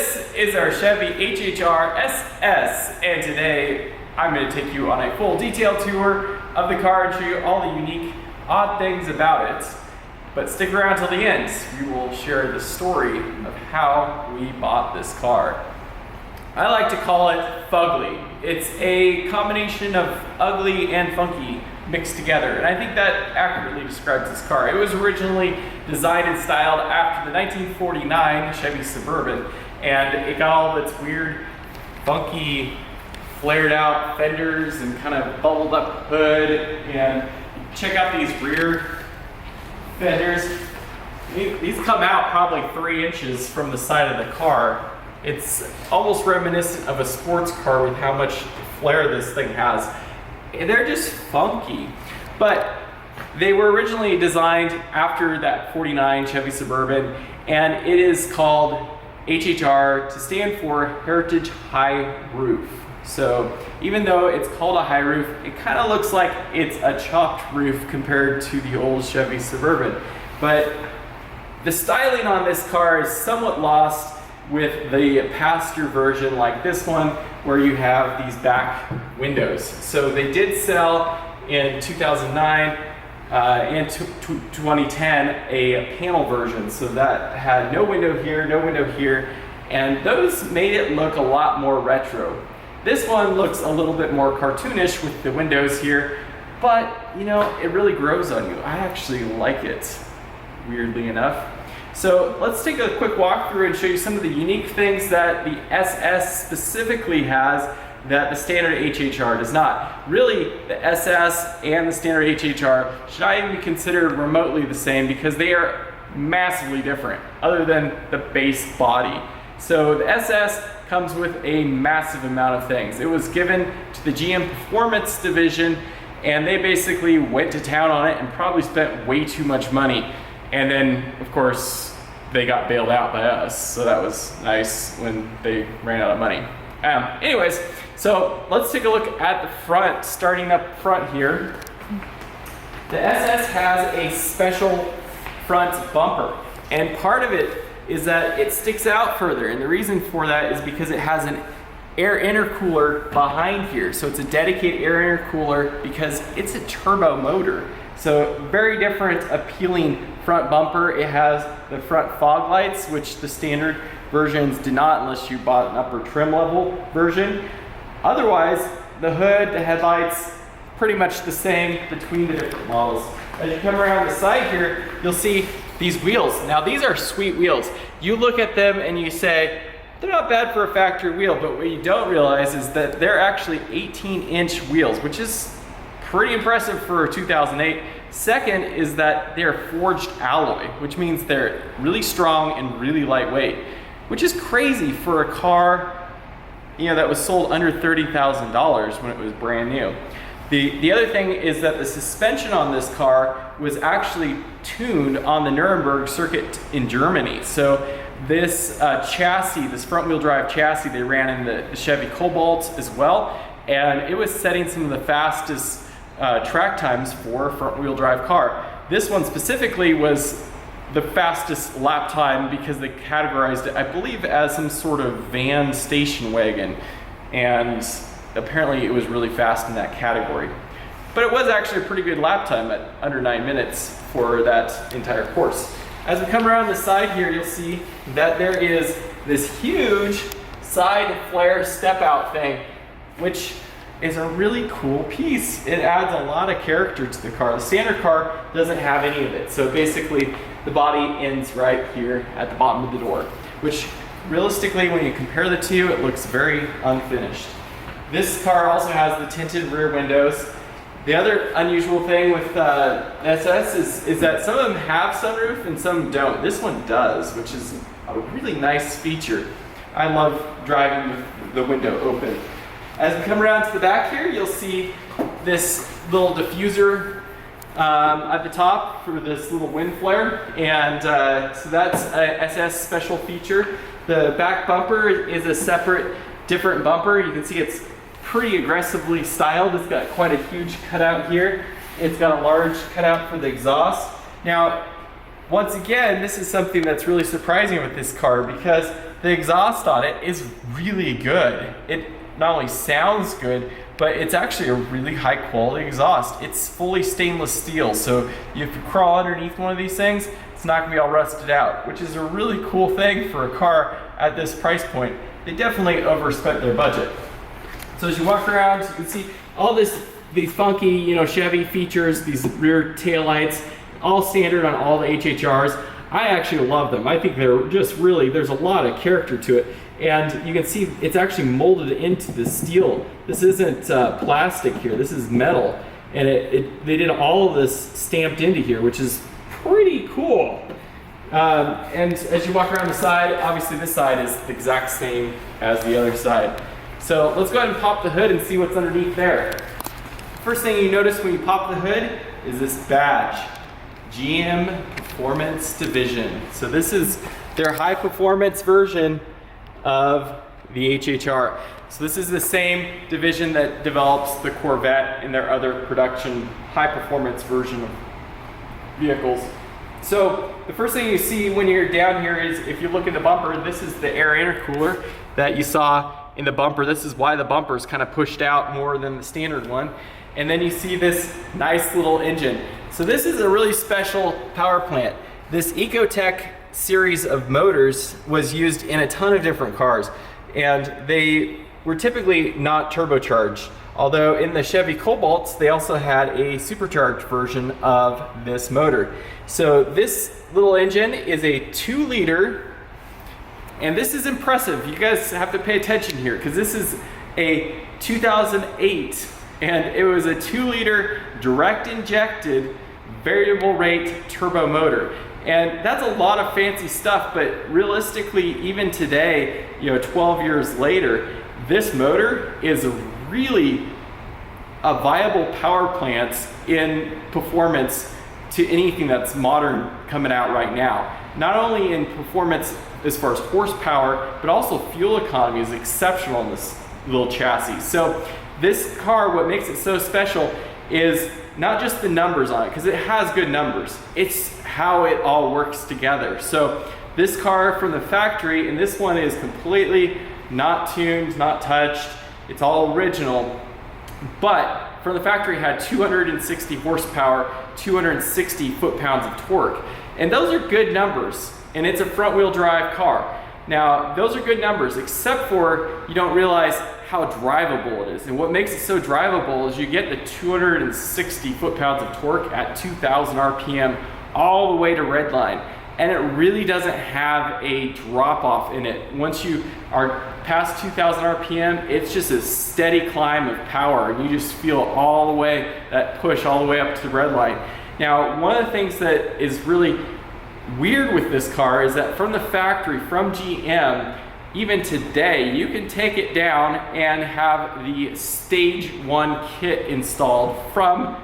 This is our Chevy HHR SS, and today I'm going to take you on a full detailed tour of the car and show you all the unique, odd things about it. But stick around till the end. We will share the story of how we bought this car. I like to call it fugly. It's a combination of ugly and funky mixed together, and I think that accurately describes this car. It was originally designed and styled after the 1949 Chevy Suburban, and it got all of its weird, funky, flared out fenders and kind of bubbled up hood. And check out these rear fenders. These come out probably 3 inches from the side of the car. It's almost reminiscent of a sports car with how much flair this thing has. They're just funky, but they were originally designed after that 49 Chevy Suburban, and it is called HHR to stand for Heritage High Roof. So even though it's called a high roof, it kind of looks like it's a chopped roof compared to the old Chevy Suburban. But the styling on this car is somewhat lost with the passenger version like this one, where you have these back windows. So they did sell in 2009 and 2010 a panel version, so that had no window here, no window here, and those made it look a lot more retro. This one looks a little bit more cartoonish with the windows here, but you know, it really grows on you. I actually like it, weirdly enough. So let's take a quick walk through and show you some of the unique things that the SS specifically has that the standard HHR does not. Really, the SS and the standard HHR should not even be considered remotely the same because they are massively different, other than the base body. So the SS comes with a massive amount of things. It was given to the GM Performance division, and they basically went to town on it and probably spent way too much money. And then, of course, they got bailed out by us, so that was nice when they ran out of money. Anyways, so let's take a look at the front, starting up front here. The SS has a special front bumper, and part of it is that it sticks out further, and the reason for that is because it has an air intercooler behind here. So it's a dedicated air intercooler because it's a turbo motor. So very different, appealing front bumper. It has the front fog lights, which the standard versions did not unless you bought an upper trim level version. Otherwise, the hood, the headlights, pretty much the same between the different models. As you come around the side here, you'll see these wheels. Now these are sweet wheels. You look at them and you say, they're not bad for a factory wheel, but what you don't realize is that they're actually 18-inch wheels, which is pretty impressive for 2008. Second is that they're forged alloy, which means they're really strong and really lightweight, which is crazy for a car, you know, that was sold under $30,000 when it was brand new. The other thing is that the suspension on this car was actually tuned on the Nuremberg circuit in Germany. So this chassis, this front wheel drive chassis, they ran in the Chevy Cobalt as well, and it was setting some of the fastest track times for a front wheel drive car. This one specifically was the fastest lap time because they categorized it, I believe, as some sort of van station wagon, and apparently it was really fast in that category. But it was actually a pretty good lap time at under 9 minutes for that entire course. As we come around the side here, you'll see that there is this huge side flare step out thing, which is a really cool piece. It adds a lot of character to the car. The standard car doesn't have any of it. So basically the body ends right here at the bottom of the door, which realistically, when you compare the two, it looks very unfinished. This car also has the tinted rear windows. The other unusual thing with SS is that some of them have sunroof and some don't. This one does, which is a really nice feature. I love driving with the window open. As we come around to the back here, you'll see this little diffuser at the top for this little wind flare, and so that's a SS special feature. The back bumper is a separate, different bumper. You can see it's pretty aggressively styled. It's got quite a huge cutout here. It's got a large cutout for the exhaust. Now, once again, this is something that's really surprising with this car because the exhaust on it is really good. It not only sounds good, but it's actually a really high quality exhaust. It's fully stainless steel, so if you crawl underneath one of these things, it's not gonna be all rusted out, which is a really cool thing for a car at this price point. They definitely overspent their budget. So as you walk around, you can see all these funky, you know, Chevy features, these rear taillights, all standard on all the HHRs. I actually love them. I think they're just really, there's a lot of character to it. And you can see it's actually molded into the steel. This isn't plastic here, this is metal. And they did all of this stamped into here, which is pretty cool. And as you walk around the side, obviously this side is the exact same as the other side. So let's go ahead and pop the hood and see what's underneath there. First thing you notice when you pop the hood is this badge, GM Performance Division. So this is their high performance version of the HHR. So this is the same division that develops the Corvette and their other production high performance version of vehicles. So the first thing you see when you're down here is, if you look at the bumper, this is the air intercooler that you saw in the bumper. This is why the bumper is kind of pushed out more than the standard one. And then you see this nice little engine. So this is a really special power plant. This Ecotech series of motors was used in a ton of different cars, and they were typically not turbocharged. Although in the Chevy Cobalts, they also had a supercharged version of this motor. So this little engine is a 2-liter, and this is impressive. You guys have to pay attention here because this is a 2008, and it was a 2-liter direct injected variable rate turbo motor. And that's a lot of fancy stuff, but realistically, even today, you know, 12 years later, this motor is really a viable power plant in performance to anything that's modern coming out right now. Not only in performance as far as horsepower, but also fuel economy is exceptional in this little chassis. So this car, what makes it so special is not just the numbers on it, because it has good numbers, it's how it all works together. So this car from the factory, and this one is completely not tuned, not touched, it's all original, but from the factory had 260 horsepower, 260 foot-pounds of torque. And those are good numbers, and it's a front-wheel drive car. Now, those are good numbers, except for you don't realize how drivable it is. And what makes it so drivable is you get the 260 foot-pounds of torque at 2,000 RPM all the way to redline. And it really doesn't have a drop-off in it. Once you are past 2,000 RPM, it's just a steady climb of power. And you just feel all the way, that push all the way up to the red line. Now, one of the things that is really weird with this car is that from the factory, from GM, even today, you can take it down and have the Stage 1 kit installed from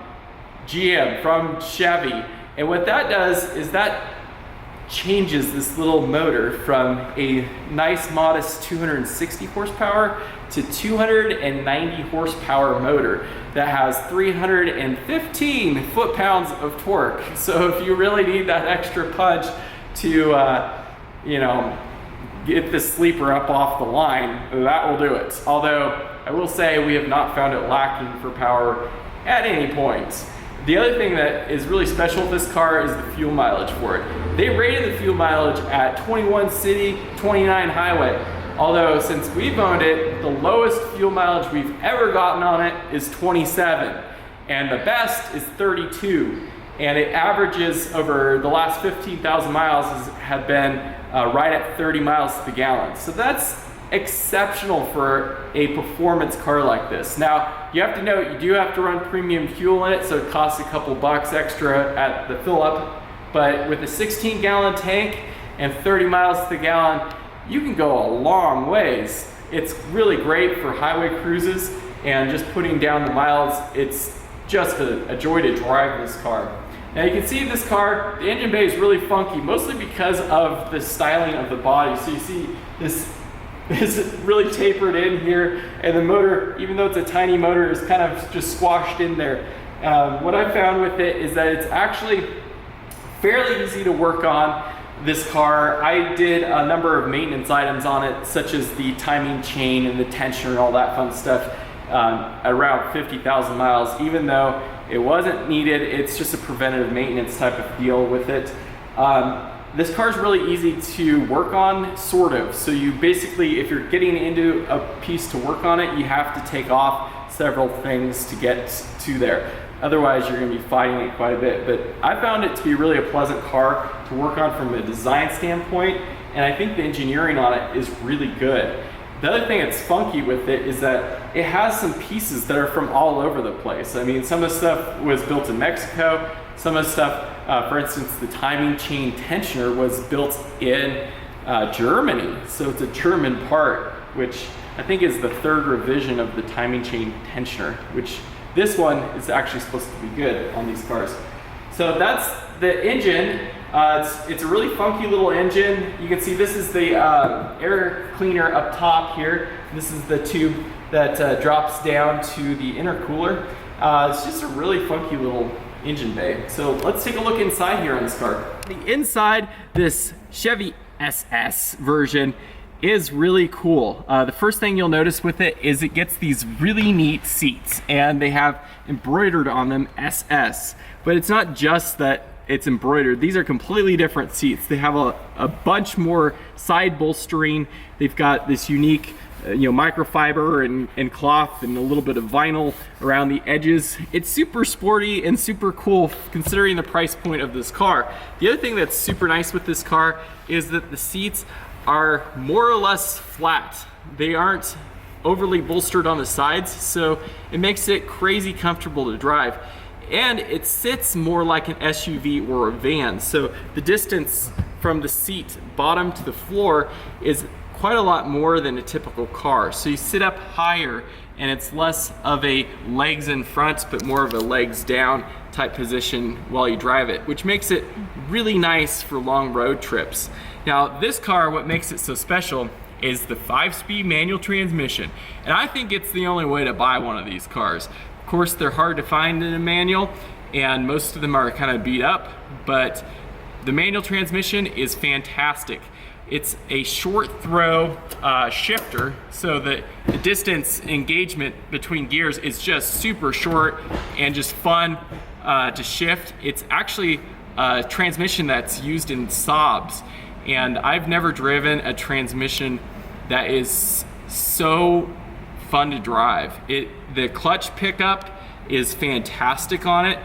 GM, from Chevy. And what that does is that changes this little motor from a nice modest 260 horsepower to 290 horsepower motor that has 315 foot-pounds of torque. So if you really need that extra punch to, you know, get the sleeper up off the line, that will do it. Although I will say we have not found it lacking for power at any point. The other thing that is really special with this car is the fuel mileage for it. They rated the fuel mileage at 21 city, 29 highway. Although since we've owned it, the lowest fuel mileage we've ever gotten on it is 27. And the best is 32. And it averages over the last 15,000 miles have been right at 30 miles to the gallon. So that's exceptional for a performance car like this. Now, you have to note, you do have to run premium fuel in it, so it costs a couple bucks extra at the fill up, but with a 16-gallon tank and 30 miles to the gallon, you can go a long ways. It's really great for highway cruises and just putting down the miles. It's just a joy to drive this car. Now you can see this car, the engine bay is really funky, mostly because of the styling of the body. So you see this is really tapered in here, and the motor, even though it's a tiny motor, is kind of just squashed in there. What I found with it is that it's actually fairly easy to work on. This car, I did a number of maintenance items on it, such as the timing chain and the tensioner and all that fun stuff, around 50,000 miles. Even though it wasn't needed, it's just a preventative maintenance type of deal with it. This car is really easy to work on, sort of. So you basically, if you're getting into a piece to work on it, you have to take off several things to get to there. Otherwise, you're going to be fighting it quite a bit. But I found it to be really a pleasant car to work on from a design standpoint, and I think the engineering on it is really good. The other thing that's funky with it is that it has some pieces that are from all over the place. I mean, some of the stuff was built in Mexico, some of the stuff, for instance, the timing chain tensioner was built in Germany. So it's a German part, which I think is the third revision of the timing chain tensioner, which this one is actually supposed to be good on these cars. So that's the engine. It's a really funky little engine. You can see this is the air cleaner up top here. This is the tube that drops down to the intercooler. It's just a really funky little engine bay. So let's take a look inside here on this car. The inside, this Chevy SS version is really cool. The first thing you'll notice with it is it gets these really neat seats, and they have embroidered on them SS. But it's not just that it's embroidered. These are completely different seats. They have a bunch more side bolstering. They've got this unique microfiber and cloth and a little bit of vinyl around the edges. It's super sporty and super cool considering the price point of this car. The other thing that's super nice with this car is that the seats are more or less flat. They aren't overly bolstered on the sides, so it makes it crazy comfortable to drive. And it sits more like an SUV or a van, so the distance from the seat bottom to the floor is quite a lot more than a typical car. So you sit up higher, and it's less of a legs in front but more of a legs down type position while you drive it, which makes it really nice for long road trips. Now this car, what makes it so special is the 5-speed manual transmission, and I think it's the only way to buy one of these cars. Of course, they're hard to find in a manual, and most of them are kind of beat up, but the manual transmission is fantastic. It's a short throw shifter, so that the distance engagement between gears is just super short and just fun to shift. It's actually a transmission that's used in Saabs, and I've never driven a transmission that is so fun to drive. The clutch pickup is fantastic on it.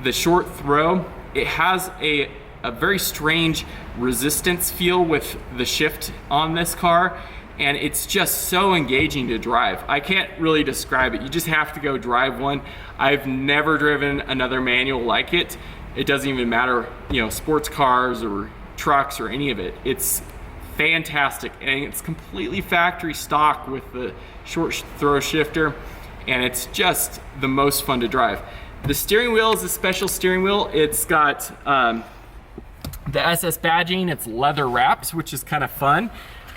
The short throw, it has a very strange resistance feel with the shift on this car, and it's just so engaging to drive. I can't really describe it. You just have to go drive one. I've never driven another manual like it. It doesn't even matter, sports cars or trucks or any of it. It's fantastic, and it's completely factory stock with the short throw shifter, and it's just the most fun to drive. The steering wheel is a special steering wheel. It's got the SS badging. It's leather wrapped, which is kind of fun.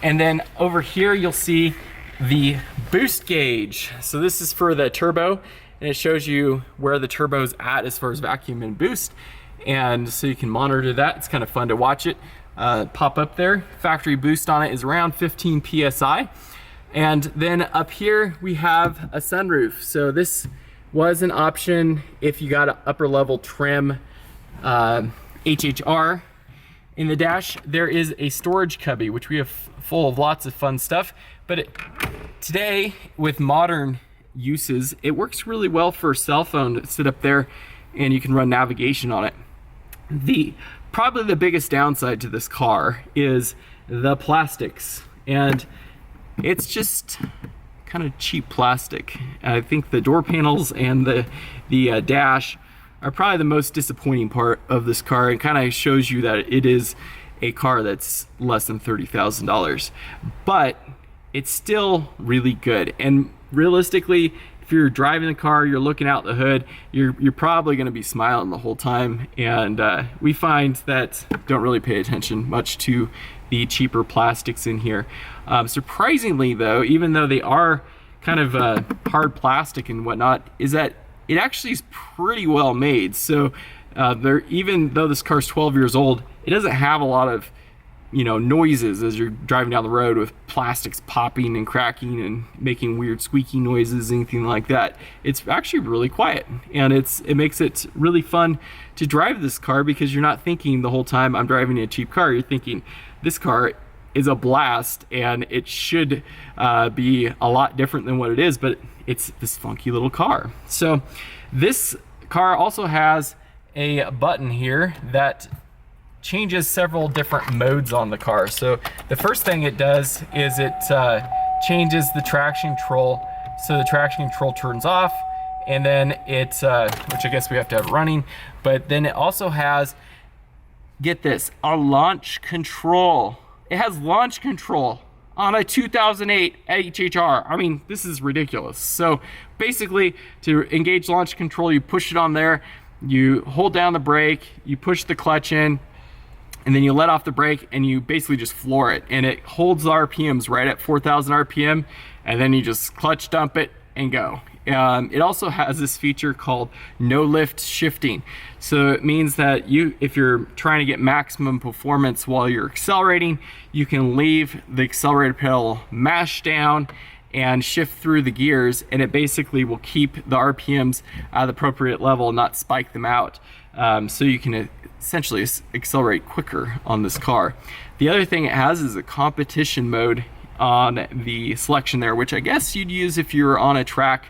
And then over here you'll see the boost gauge. So this is for the turbo, and it shows you where the turbo's at as far as vacuum and boost, and so you can monitor that. It's kind of fun to watch it pop up there. Factory boost on it is around 15 psi. And then up here we have a sunroof. So this was an option if you got an upper level trim HHR. In the dash there is a storage cubby, which we have full of lots of fun stuff, but today with modern uses it works really well for a cell phone to sit up there and you can run navigation on it. Probably the biggest downside to this car is the plastics, and it's just kind of cheap plastic. I think the door panels and the dash are probably the most disappointing part of this car. It kind of shows you that it is a car that's less than $30,000, but it's still really good. And realistically, if you're driving the car, you're looking out the hood, you're probably going to be smiling the whole time. And we find that don't really pay attention much to the cheaper plastics in here. Surprisingly though, even though they are kind of hard plastic and whatnot, is that it actually is pretty well made. So Even though this car's 12 years old, it doesn't have a lot of noises as you're driving down the road with plastics popping and cracking and making weird squeaky noises, anything like that. It's actually really quiet, and it makes it really fun to drive this car, because you're not thinking the whole time I'm driving a cheap car. You're thinking this car is a blast and it should be a lot different than what it is, but it's this funky little car. So this car also has a button here that changes several different modes on the car. So the first thing it does is it changes the traction control. So the traction control turns off, and then it, which I guess we have to have running, but then it also has, get this, a launch control. It has launch control on a 2008 HHR. I mean, this is ridiculous. So basically, to engage launch control, you push it on there, you hold down the brake, you push the clutch in, and then you let off the brake, and you basically just floor it, and it holds the RPMs right at 4,000 RPM, and then you just clutch dump it and go. It also has this feature called no lift shifting. So it means that if you're trying to get maximum performance while you're accelerating, you can leave the accelerator pedal mashed down and shift through the gears, and it basically will keep the RPMs at the appropriate level, not spike them out. So you can essentially accelerate quicker on this car. The other thing it has is a competition mode on the selection there, which I guess you'd use if you're on a track.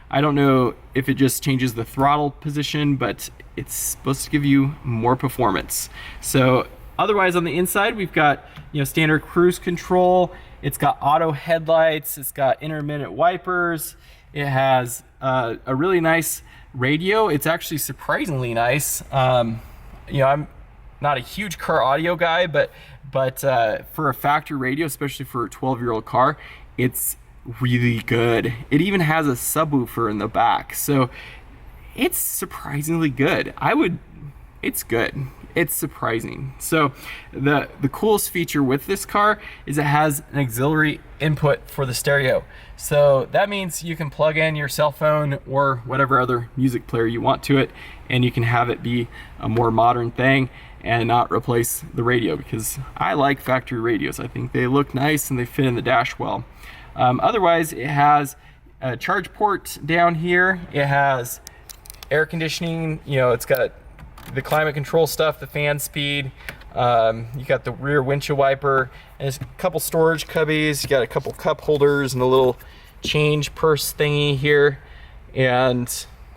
I don't know if it just changes the throttle position, but it's supposed to give you more performance. So otherwise on the inside, we've got standard cruise control. It's got auto headlights. It's got intermittent wipers. It has a really nice radio. It's actually surprisingly nice. I'm not a huge car audio guy, but for a factory radio, especially for a 12-year-old car, it's really good. It even has a subwoofer in the back, so it's surprisingly good. It's good. It's surprising. So the coolest feature with this car is it has an auxiliary input for the stereo. So that means you can plug in your cell phone or whatever other music player you want to it, and you can have it be a more modern thing and not replace the radio, because I like factory radios. I think they look nice and they fit in the dash well. Otherwise, it has a charge port down here. It has air conditioning. It's got the climate control stuff, the fan speed. You got the rear windshield wiper, and there's a couple storage cubbies. You got a couple cup holders and a little change purse thingy here. And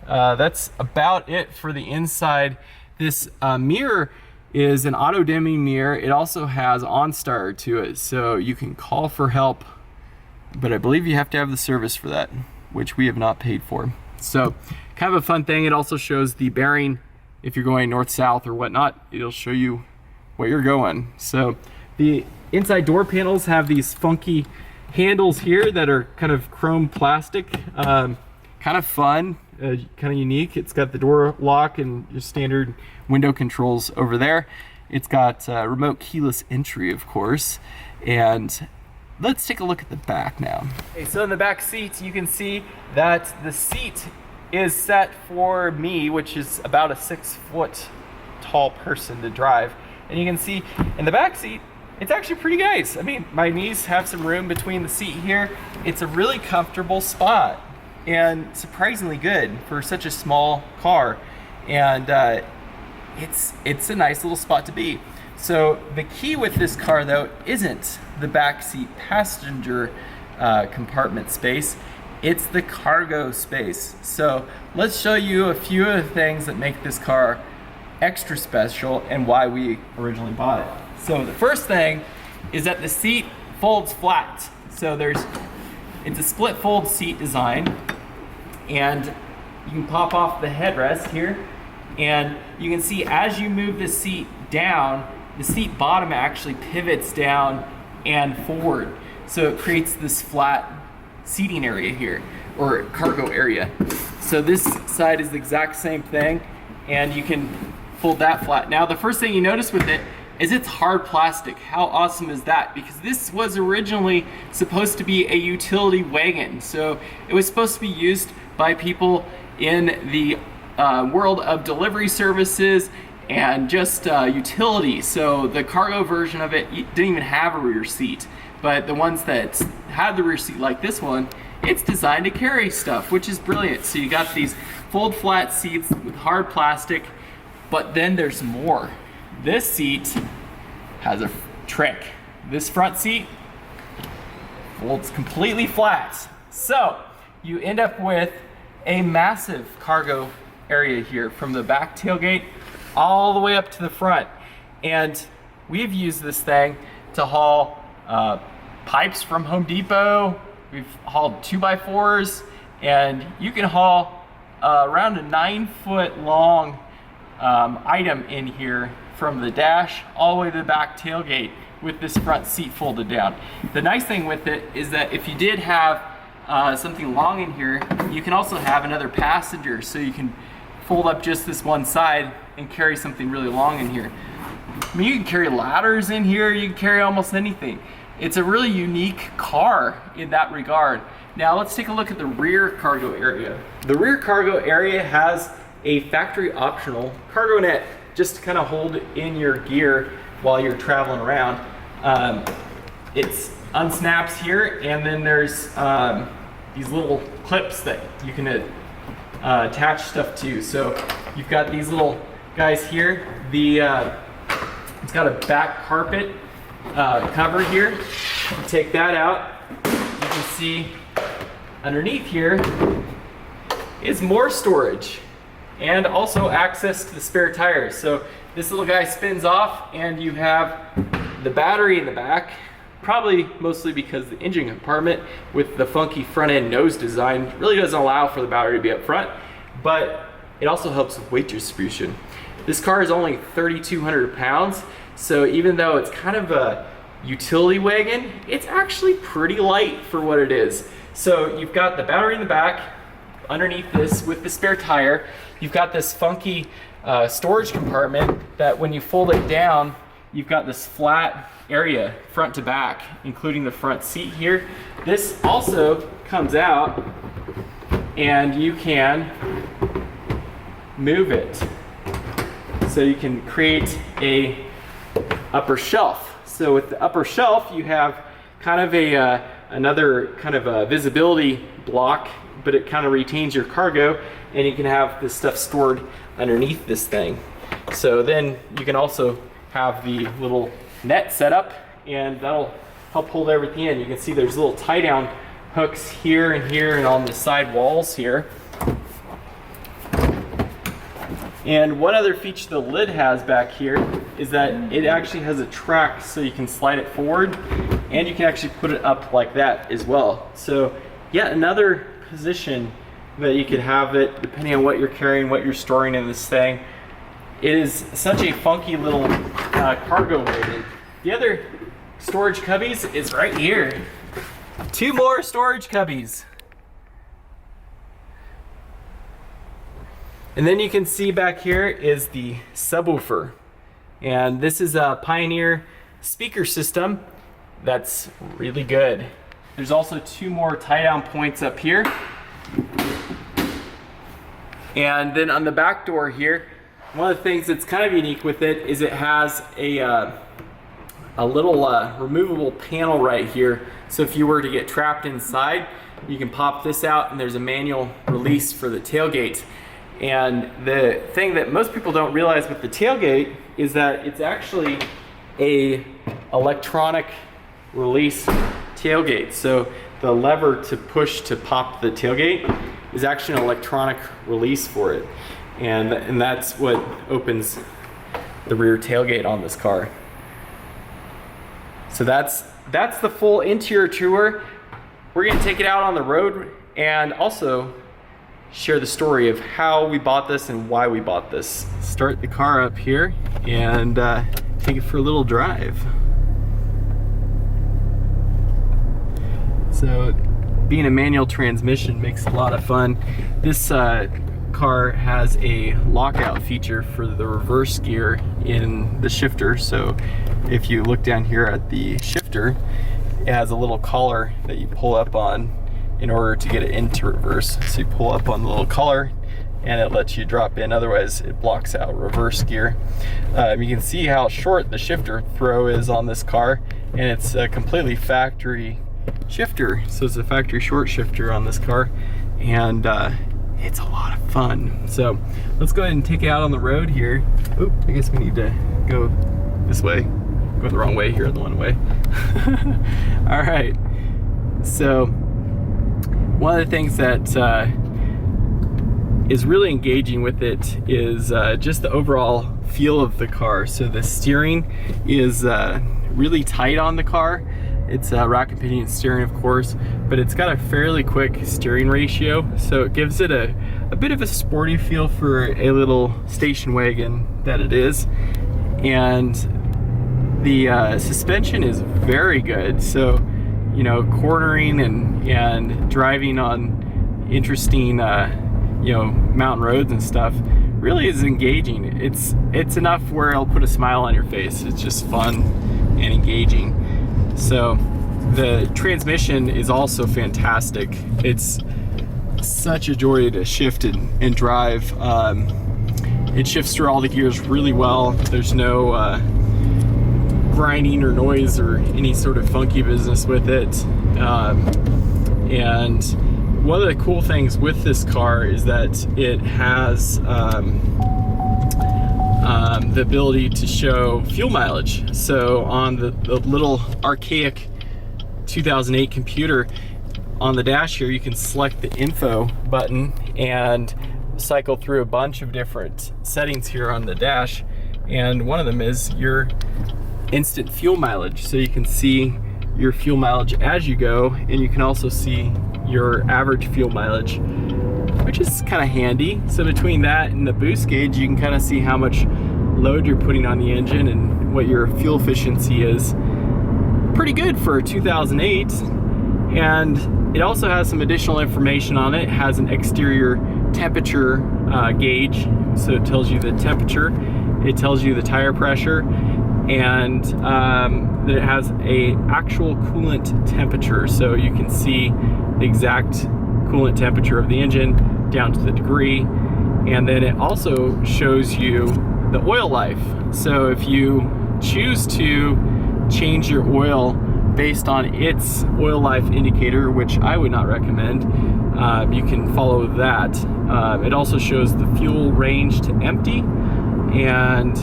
that's about it for the inside. This mirror is an auto dimming mirror. It also has OnStar to it, so you can call for help, but I believe you have to have the service for that, which we have not paid for. So kind of a fun thing. It also shows the bearing. If you're going north-south or whatnot, it'll show you where you're going. So the inside door panels have these funky handles here that are kind of chrome plastic, kind of fun, kind of unique. It's got the door lock and your standard window controls over there. It's got remote keyless entry, of course. And let's take a look at the back now. Okay, so in the back seat, you can see that the seat is set for me, which is about a 6 foot tall person to drive. And you can see in the back seat, it's actually pretty nice. I mean, my knees have some room between the seat here. It's a really comfortable spot and surprisingly good for such a small car. And it's a nice little spot to be. So the key with this car though isn't the back seat passenger compartment space. It's the cargo space. So let's show you a few of the things that make this car extra special and why we originally bought it. So the first thing is that the seat folds flat. So it's a split fold seat design, and you can pop off the headrest here, and you can see as you move the seat down, the seat bottom actually pivots down and forward. So it creates this flat seating area here, or cargo area. So this side is the exact same thing, and you can fold that flat. Now the first thing you notice with it is it's hard plastic. How awesome is that? Because this was originally supposed to be a utility wagon. So it was supposed to be used by people in the world of delivery services and just utility. So the cargo version of it didn't even have a rear seat, but the ones that had the rear seat like this one, it's designed to carry stuff, which is brilliant. So you got these fold flat seats with hard plastic, but then there's more. This seat has a trick. This front seat folds completely flat. So you end up with a massive cargo area here from the back tailgate all the way up to the front. And we've used this thing to haul pipes from Home Depot. We've hauled 2x4s, and you can haul around a 9-foot long item in here from the dash all the way to the back tailgate with this front seat folded down. The nice thing with it is that if you did have something long in here, you can also have another passenger, so you can fold up just this one side and carry something really long in here. I mean, you can carry ladders in here, you can carry almost anything. It's a really unique car in that regard. Now let's take a look at the rear cargo area. The rear cargo area has a factory optional cargo net just to kind of hold in your gear while you're traveling around. It unsnaps here, and then there's these little clips that you can attach stuff to. So you've got these little guys here. It's got a back carpet cover here. You take that out, you can see underneath here is more storage and also access to the spare tires. So this little guy spins off, and you have the battery in the back, probably mostly because the engine compartment with the funky front end nose design really doesn't allow for the battery to be up front, but it also helps with weight distribution. This car is only 3,200 pounds, so even though it's kind of a utility wagon, it's actually pretty light for what it is. So you've got the battery in the back, underneath this with the spare tire. You've got this funky storage compartment that when you fold it down, you've got this flat area front to back, including the front seat here. This also comes out and you can move it. So you can create a upper shelf. So with the upper shelf, you have kind of another kind of a visibility block, but it kind of retains your cargo, and you can have this stuff stored underneath this thing. So then you can also have the little net set up, and that'll help hold everything in. You can see there's little tie down hooks here and on the side walls here. And one other feature the lid has back here is that it actually has a track, so you can slide it forward, and you can actually put it up like that as well. So yet another position that you could have it depending on what you're carrying, what you're storing in this thing. It is such a funky little cargo wagon. The other storage cubbies is right here. 2 more storage cubbies. And then you can see back here is the subwoofer. And this is a Pioneer speaker system that's really good. There's also 2 more tie down points up here. And then on the back door here, one of the things that's kind of unique with it is it has a little removable panel right here. So if you were to get trapped inside, you can pop this out, and there's a manual release for the tailgate. And the thing that most people don't realize with the tailgate is that it's actually a electronic release tailgate. So the lever to push to pop the tailgate is actually an electronic release for it. And that's what opens the rear tailgate on this car. So that's the full interior tour. We're gonna take it out on the road and also share the story of how we bought this and why we bought this. Start the car up here and take it for a little drive. So being a manual transmission makes a lot of fun. This car has a lockout feature for the reverse gear in the shifter. So if you look down here at the shifter, it has a little collar that you pull up on in order to get it into reverse. So you pull up on the little collar, and it lets you drop in, otherwise it blocks out reverse gear. You can see how short the shifter throw is on this car, and it's a completely factory shifter, so it's a factory short shifter on this car, and it's a lot of fun. So let's go ahead and take it out on the road here. Oop, I guess we need to go this way. Go the wrong way here on the one way. All right, so one of the things that is really engaging with it is just the overall feel of the car. So the steering is really tight on the car. It's rack and pinion steering, of course, but it's got a fairly quick steering ratio, so it gives it a bit of a sporty feel for a little station wagon that it is. And the suspension is very good, so you know, cornering and driving on interesting you know, mountain roads and stuff really is engaging. It's enough where it'll put a smile on your face. It's just fun and engaging. So the transmission is also fantastic. It's such a joy to shift and drive. It shifts through all the gears really well. There's no grinding or noise or any sort of funky business with it. And one of the cool things with this car is that it has the ability to show fuel mileage. So on the little archaic 2008 computer on the dash here, you can select the info button and cycle through a bunch of different settings here on the dash, and one of them is your instant fuel mileage. So you can see your fuel mileage as you go, and you can also see your average fuel mileage, which is kind of handy. So between that and the boost gauge, you can kind of see how much load you're putting on the engine and what your fuel efficiency is. Pretty good for 2008. And it also has some additional information on it. It has an exterior temperature gauge, so it tells you the temperature, it tells you the tire pressure, and that it has a actual coolant temperature, so you can see the exact coolant temperature of the engine down to the degree. And then it also shows you the oil life. So if you choose to change your oil based on its oil life indicator, which I would not recommend, you can follow that. It also shows the fuel range to empty and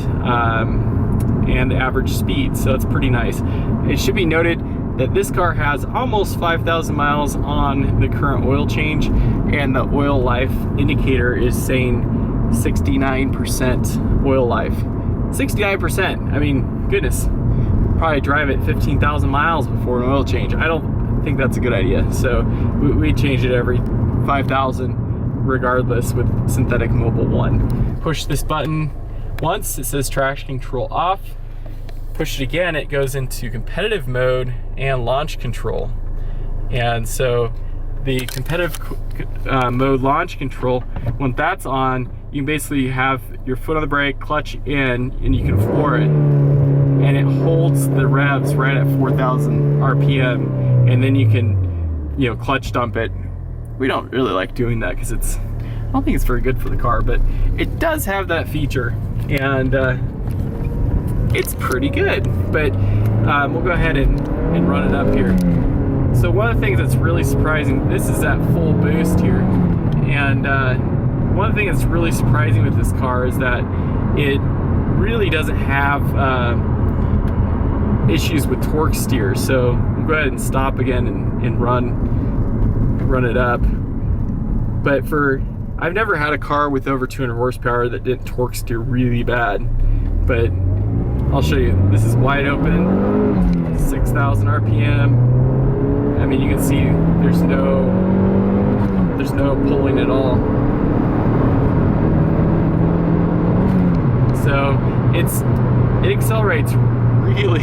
the average speed, so it's pretty nice. It should be noted that this car has almost 5,000 miles on the current oil change, and the oil life indicator is saying 69% oil life. 69%, I mean, goodness, probably drive it 15,000 miles before an oil change. I don't think that's a good idea, so we change it every 5,000 regardless with synthetic Mobil 1. Push this button once, it says traction control off. Push it again, it goes into competitive mode and launch control. And so the competitive mode launch control, when that's on, you basically have your foot on the brake, clutch in, and you can floor it. And it holds the revs right at 4,000 RPM, and then you can, you know, clutch dump it. We don't really like doing that because I don't think it's very good for the car, but it does have that feature, and it's pretty good. But we'll go ahead and run it up here. So one of the things that's really surprising, this is at full boost here, and one of the things that's really surprising with this car is that it really doesn't have issues with torque steer. So we'll go ahead and stop again and run it up. But I've never had a car with over 200 horsepower that didn't torque steer really bad. But I'll show you. This is wide open, 6,000 RPM. I mean, you can see there's no pulling at all. So it accelerates really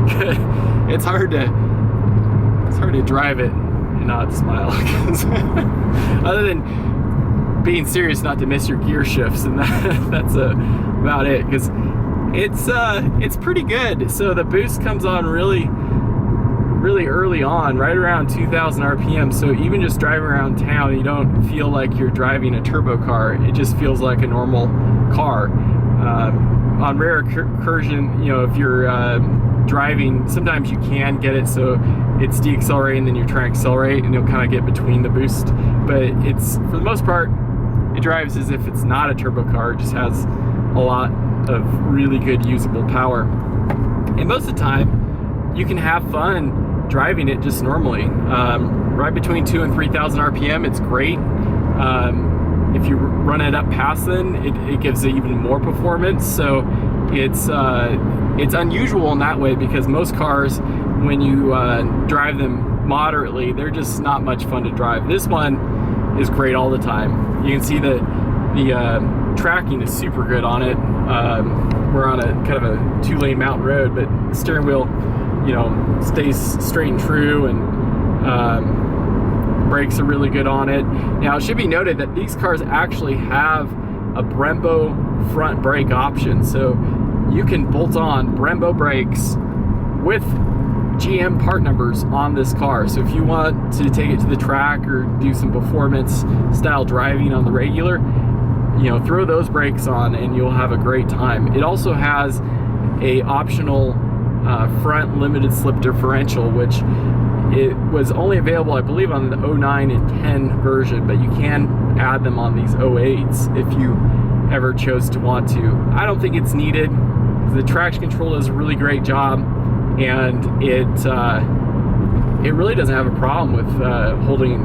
good. It's hard to drive it and not smile, other than being serious not to miss your gear shifts, and that's about it, because it's pretty good. So the boost comes on really really early on, right around 2,000 RPM. So even just driving around town, you don't feel like you're driving a turbo car. It just feels like a normal car. On rare occursion, you know, if you're driving, sometimes you can get it so it's deaccelerating, then you're trying to accelerate, and you'll kind of get between the boost. But it's, for the most part, it drives as if it's not a turbo car. It just has a lot of really good usable power. And most of the time, you can have fun driving it just normally. Right between 2,000 and 3,000 RPM, it's great. If you run it up past then, it gives it even more performance. So it's unusual in that way, because most cars, when you drive them moderately, they're just not much fun to drive. This one is great all the time. You can see the tracking is super good on it. We're on a kind of a 2-lane mountain road, but the steering wheel, you know, stays straight and true, and brakes are really good on it. Now, it should be noted that these cars actually have a Brembo front brake option, so you can bolt on Brembo brakes with GM part numbers on this car. So if you want to take it to the track or do some performance style driving on the regular, you know, throw those brakes on and you'll have a great time. It also has a optional front limited slip differential, which it was only available, I believe, on the 09 and 10 version, but you can add them on these 08s if you ever chose to want to. I don't think it's needed. The traction control does a really great job, and it really doesn't have a problem with holding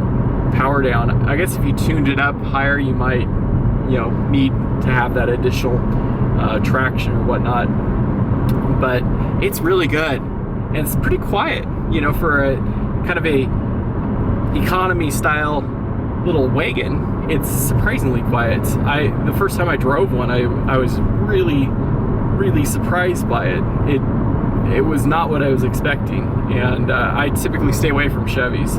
power down. I guess if you tuned it up higher, you might, you know, need to have that additional traction or whatnot. But it's really good, and it's pretty quiet, you know, for a kind of a economy style little wagon. It's surprisingly quiet. The first time I drove one, I was really surprised by it. It was not what I was expecting, and I typically stay away from Chevys.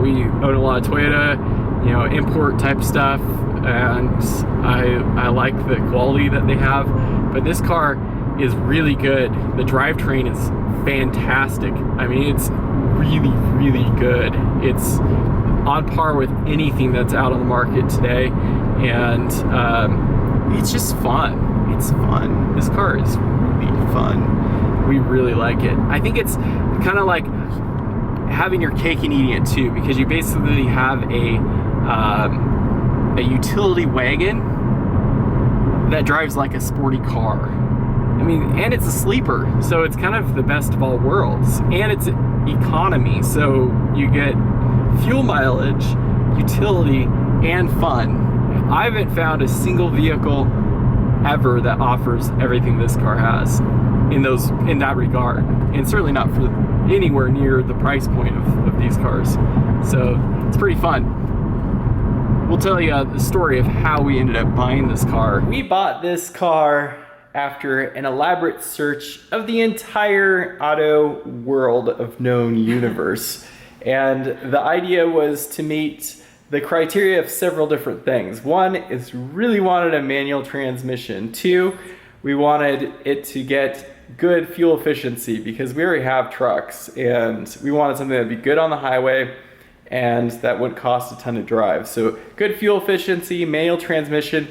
We own a lot of Toyota, you know, import type stuff, and I like the quality that they have. But this car is really good. The drivetrain is fantastic. I mean, it's really good. It's on par with anything that's out on the market today, and it's just fun. It's fun. This car is really fun. We really like it. I think it's kind of like having your cake and eating it too, because you basically have a utility wagon that drives like a sporty car. I mean, and it's a sleeper, so it's kind of the best of all worlds. And it's economy, so you get fuel mileage, utility, and fun. I haven't found a single vehicle ever that offers everything this car has in that regard, and certainly not for anywhere near the price point of these cars. So it's pretty fun. We'll tell you the story of how we ended up buying this car. We bought this car after an elaborate search of the entire auto world of known universe. And the idea was to meet the criteria of several different things. One is really wanted a manual transmission. Two, we wanted it to get good fuel efficiency, because we already have trucks, and we wanted something that'd be good on the highway and that wouldn't cost a ton to drive. So good fuel efficiency, manual transmission,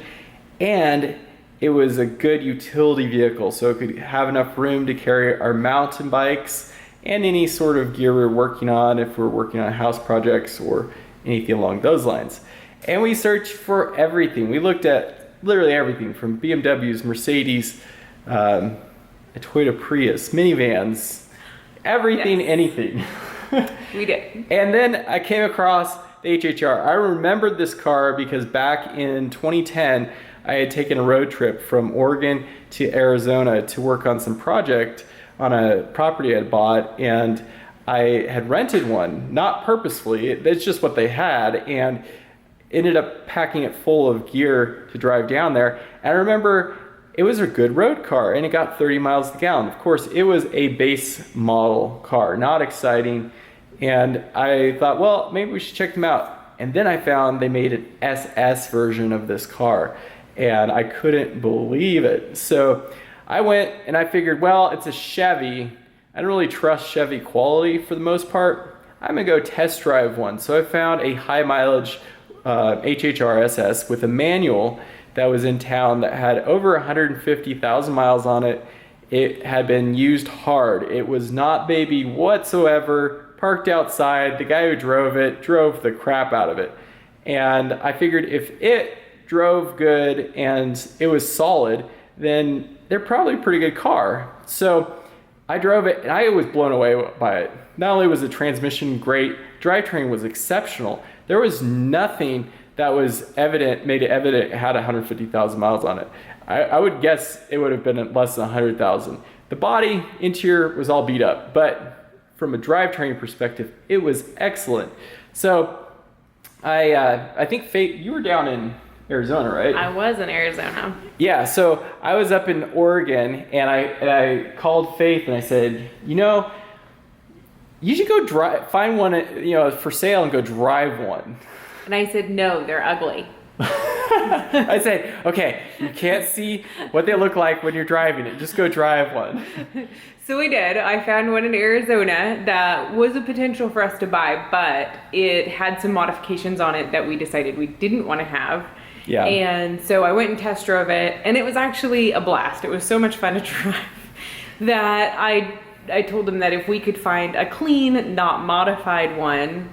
and it was a good utility vehicle, so it could have enough room to carry our mountain bikes and any sort of gear we're working on, if we're working on house projects or anything along those lines. And we searched for everything. We looked at literally everything from BMWs, Mercedes, a Toyota Prius, minivans, everything, yes. Anything. We did. And then I came across the HHR. I remembered this car because back in 2010, I had taken a road trip from Oregon to Arizona to work on some project on a property I had bought, and I had rented one, not purposefully, it's just what they had, and ended up packing it full of gear to drive down there. And I remember it was a good road car, and it got 30 miles to the gallon. Of course, it was a base model car, not exciting, and I thought, well, maybe we should check them out. And then I found they made an SS version of this car, and I couldn't believe it. So I went and I figured, well, it's a Chevy. I don't really trust Chevy quality for the most part. I'm gonna go test drive one. So I found a high mileage HHR SS with a manual that was in town that had over 150,000 miles on it. It had been used hard. It was not baby whatsoever, parked outside. The guy who drove it drove the crap out of it. And I figured if it drove good and it was solid, then they're probably a pretty good car. So I drove it and I was blown away by it. Not only was the transmission great, drivetrain was exceptional. There was nothing that was made it evident it had 150,000 miles on it. I would guess it would have been less than 100,000. The body, interior was all beat up, but from a drivetrain perspective, it was excellent. So I think Faith, you were down in Arizona, right? I was in Arizona. Yeah, so I was up in Oregon and I called Faith and I said, you should go find one, for sale and go drive one. And I said, no, they're ugly. I said, okay, you can't see what they look like when you're driving it. Just go drive one. So we did. I found one in Arizona that was a potential for us to buy, but it had some modifications on it that we decided we didn't want to have. Yeah. And so I went and test drove it, and it was actually a blast. It was so much fun to drive that I told him that if we could find a clean, not modified one,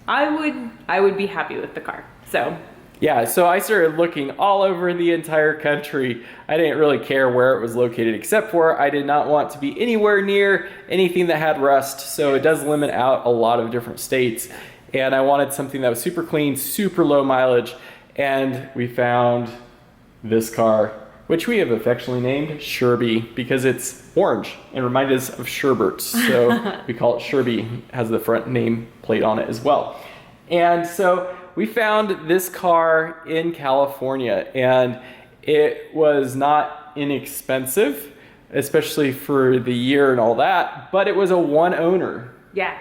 I would be happy with the car. So yeah, so I started looking all over the entire country. I didn't really care where it was located, except for I did not want to be anywhere near anything that had rust. So it does limit out a lot of different states. And I wanted something that was super clean, super low mileage. And we found this car, which we have affectionately named Sherby because it's orange and reminded us of Sherbert. So we call it Sherby, has the front name plate on it as well. And so we found this car in California, and it was not inexpensive, especially for the year and all that, but it was a one owner. yeah,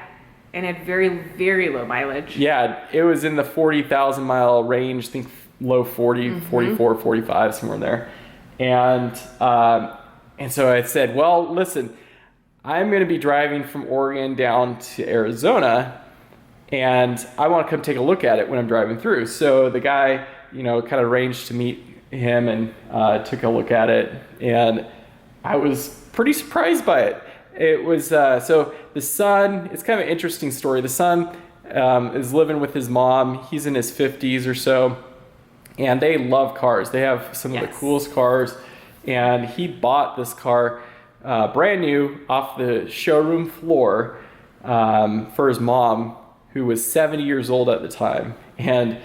and had very, very low mileage. Yeah, it was in the 40,000 mile range, I think low 40, 44, 45, somewhere in there. And so I said, well, listen, I'm going to be driving from Oregon down to Arizona, and I want to come take a look at it when I'm driving through. So the guy, kind of arranged to meet him and took a look at it, and I was pretty surprised by it. It was, so the son, it's kind of an interesting story. The son is living with his mom. He's in his 50s or so, and they love cars. They have some of the coolest cars, and he bought this car brand new off the showroom floor for his mom, who was 70 years old at the time. And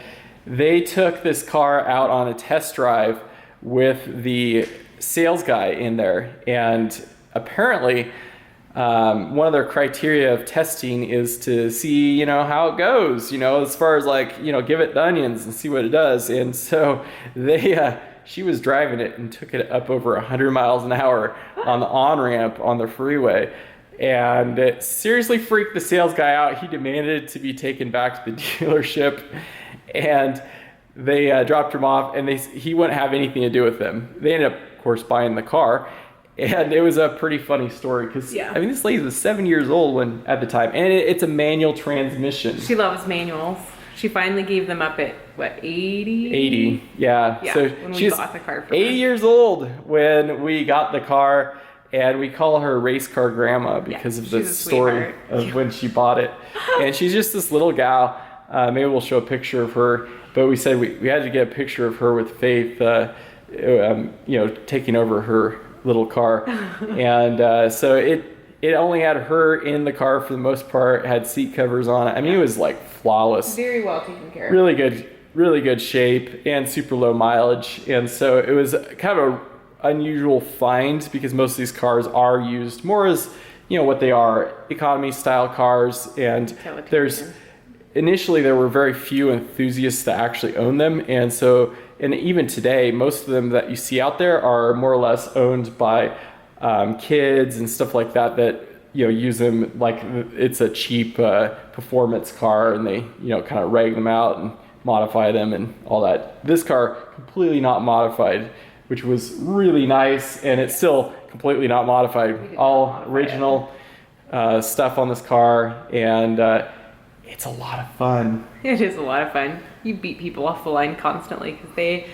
they took this car out on a test drive with the sales guy in there. And apparently, one of their criteria of testing is to see, how it goes, as far as give it the onions and see what it does. And so she was driving it and took it up over 100 miles an hour on the on-ramp on the freeway. And it seriously freaked the sales guy out. He demanded to be taken back to the dealership, and they dropped him off, and he wouldn't have anything to do with them. They ended up, of course, buying the car, and it was a pretty funny story because, this lady was 7 years old at the time, and it's a manual transmission. She loves manuals. She finally gave them up at, 80? 80, yeah. So when we bought the car for 80 her. years old when we got the car. And we call her race car grandma because of the story of when she bought it. And she's just this little gal. Maybe we'll show a picture of her. But we said we had to get a picture of her with Faith, taking over her little car. And so it only had her in the car for the most part, had seat covers on it. It was flawless. Very well taken care of. Really good shape and super low mileage. And so it was kind of a unusual find because most of these cars are used more as what they are, economy style cars, and initially there were very few enthusiasts that actually own them, and even today most of them that you see out there are more or less owned by kids and stuff like that use them like it's a cheap performance car, and they kind of rag them out and modify them and all that. This car completely not modified, which was really nice, and it still completely not modified, all original stuff on this car, and it's a lot of fun. It is a lot of fun. You beat people off the line constantly because they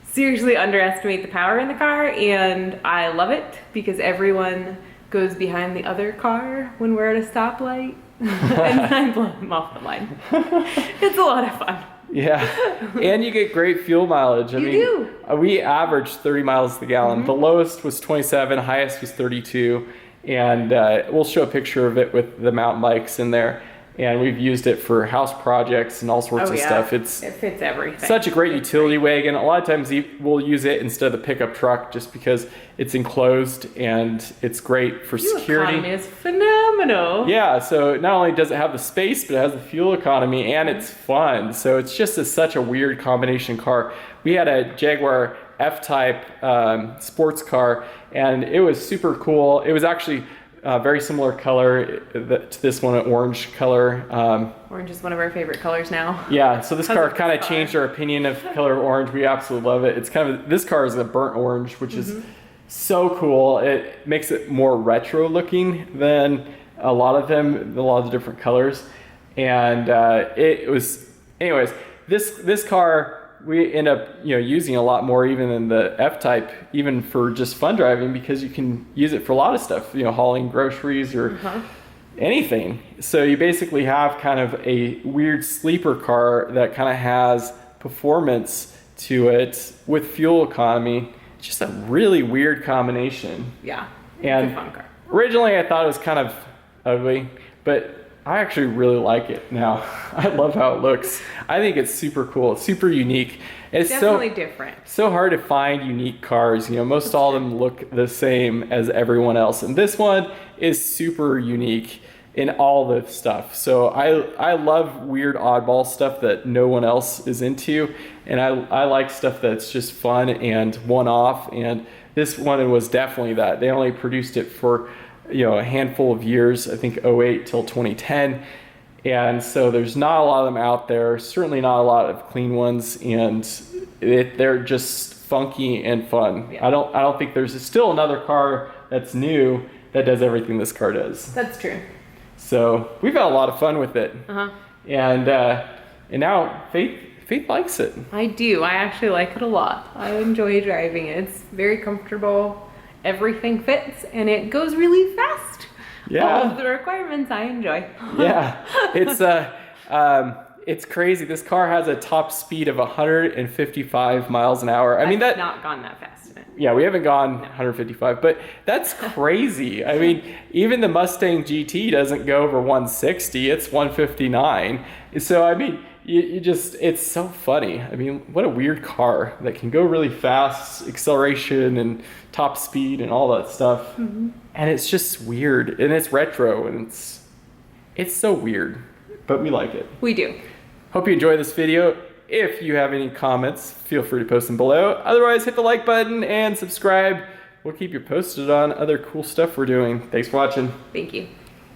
seriously underestimate the power in the car, and I love it because everyone goes behind the other car when we're at a stoplight and I blow them off the line. It's a lot of fun. Yeah, and you get great fuel mileage. We averaged 30 miles to the gallon. The lowest was 27, highest was 32, and we'll show a picture of it with the mountain bikes in there. And we've used it for house projects and all sorts of stuff. It fits everything. Such a great utility wagon. A lot of times we'll use it instead of the pickup truck just because it's enclosed and it's great for security. Fuel economy is phenomenal. Yeah, so not only does it have the space, but it has the fuel economy and it's fun. So it's just such a weird combination car. We had a Jaguar F-Type sports car, and it was super cool. It was actually very similar color to this one, an orange color. Orange is one of our favorite colors now. Yeah, so this car kind of changed our opinion of color orange. We absolutely love it. It's this car is a burnt orange, which is so cool. It makes it more retro looking than a lot of the different colors. And anyways, this car, we end up using a lot more even than the F-Type, even for just fun driving, because you can use it for a lot of stuff, hauling groceries or anything. So you basically have kind of a weird sleeper car that kind of has performance to it with fuel economy. It's just a really weird combination. Yeah, and it's a fun car. Originally I thought it was kind of ugly, but I actually really like it now. I love how it looks. I think it's super cool. It's super unique. It's definitely different. So hard to find unique cars. Most all of them look the same as everyone else. And this one is super unique in all the stuff. So I love weird oddball stuff that no one else is into. And I like stuff that's just fun and one-off. And this one was definitely that. They only produced it for a handful of years, I think 2008 till 2010. And so there's not a lot of them out there, certainly not a lot of clean ones, and they're just funky and fun. Yeah. I don't think there's still another car that's new that does everything this car does. That's true. So we've had a lot of fun with it. And now Faith likes it. I do. I actually like it a lot. I enjoy driving it. It's very comfortable. Everything fits, and it goes really fast. Yeah. All of the requirements I enjoy. Yeah. It's crazy. This car has a top speed of 155 miles an hour. I've not gone that fast in it. Yeah, we haven't gone 155, but that's crazy. I mean, even the Mustang GT doesn't go over 160. It's 159. So, I mean, it's so funny. I mean, what a weird car that can go really fast, acceleration and top speed and all that stuff. And it's just weird, and it's retro, and it's so weird, but we like it. We do. Hope you enjoy this video. If you have any comments, feel free to post them below. Otherwise, hit the like button and subscribe. We'll keep you posted on other cool stuff we're doing. Thanks for watching. Thank you.